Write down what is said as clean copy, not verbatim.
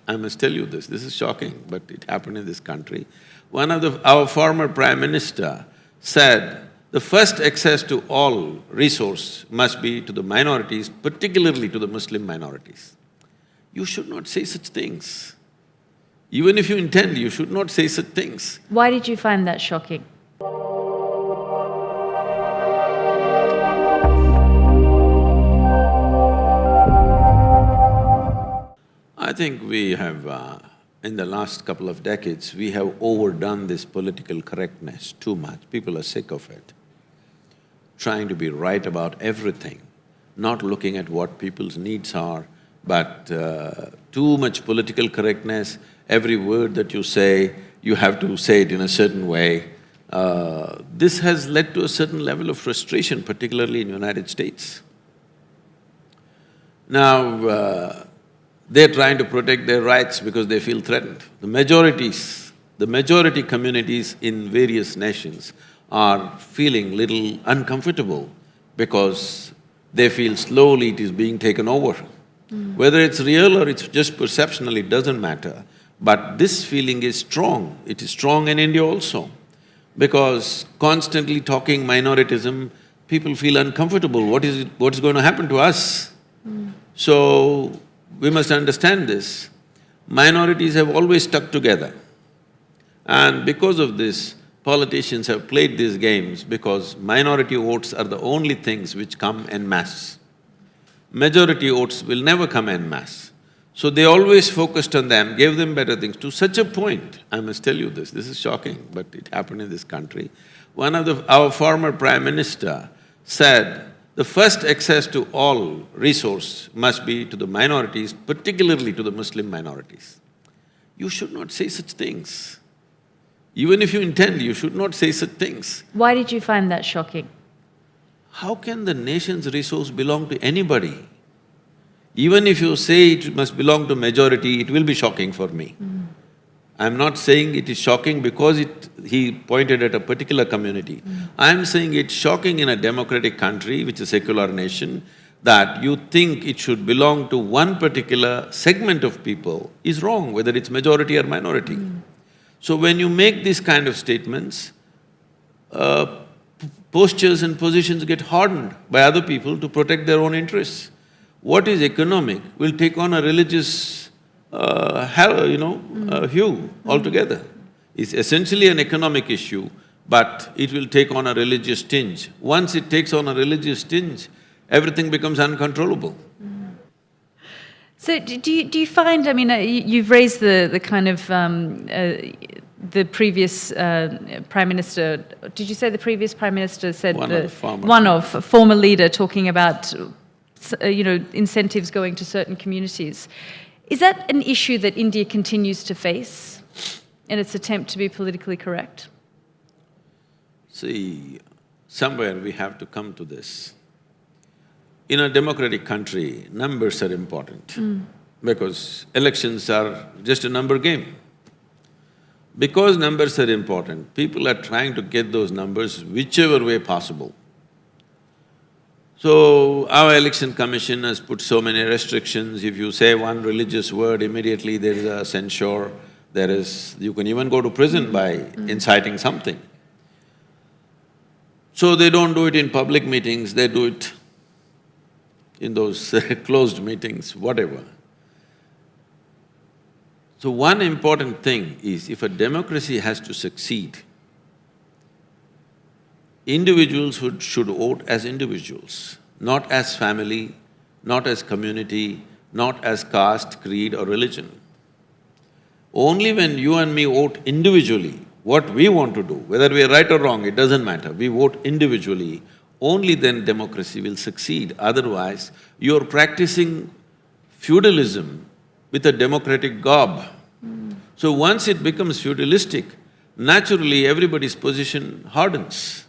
I must tell you this is shocking, but it happened in this country. Our former Prime Minister said, the first access to all resource must be to the minorities, particularly to the Muslim minorities. You should not say such things. Even if you intend, you should not say such things. Why did you find that shocking? I think we have, in the last couple of decades, we have overdone this political correctness too much. People are sick of it. Trying to be right about everything, not looking at what people's needs are, but too much political correctness. Every word that you say, you have to say it in a certain way. This has led to a certain level of frustration, particularly in United States. Now, they're trying to protect their rights because they feel threatened. The majority communities in various nations are feeling little uncomfortable because they feel slowly it is being taken over. Whether it's real or it's just perceptional, it doesn't matter. But this feeling is strong. It is strong in India also. Because constantly talking minoritism, people feel uncomfortable. What's going to happen to us? So, we must understand this. Minorities have always stuck together. And because of this, politicians have played these games because minority votes are the only things which come en masse. Majority votes will never come en masse. So they always focused on them, gave them better things, to such a point, I must tell you this is shocking, but it happened in this country. Our former Prime Minister said, the first access to all resource must be to the minorities, particularly to the Muslim minorities. You should not say such things. Even if you intend, you should not say such things. Why did you find that shocking? How can the nation's resource belong to anybody? Even if you say it must belong to majority, it will be shocking for me. I'm not saying it is shocking because he pointed at a particular community. I'm saying it's shocking in a democratic country, which is a secular nation, that you think it should belong to one particular segment of people is wrong, whether it's majority or minority. So when you make these kind of statements, postures and positions get hardened by other people to protect their own interests. What is economic will take on a religious hue altogether. It's essentially an economic issue, but it will take on a religious tinge. Once it takes on a religious tinge, everything becomes uncontrollable. So do you find, I mean, you've raised the kind of, the previous Prime Minister, did you say the previous Prime Minister said… former leader talking about, incentives going to certain communities. Is that an issue that India continues to face in its attempt to be politically correct? See, somewhere we have to come to this. In a democratic country, numbers are important because elections are just a number game. Because numbers are important, people are trying to get those numbers whichever way possible. So, our election commission has put so many restrictions. If you say one religious word, immediately there is a censure, you can even go to prison by inciting something. So they don't do it in public meetings, they do it in those closed meetings, whatever. So one important thing is, if a democracy has to succeed, individuals should vote as individuals, not as family, not as community, not as caste, creed or religion. Only when you and me vote individually, what we want to do, whether we are right or wrong, it doesn't matter, we vote individually, only then democracy will succeed. Otherwise, you're practicing feudalism with a democratic garb. So once it becomes feudalistic, naturally everybody's position hardens.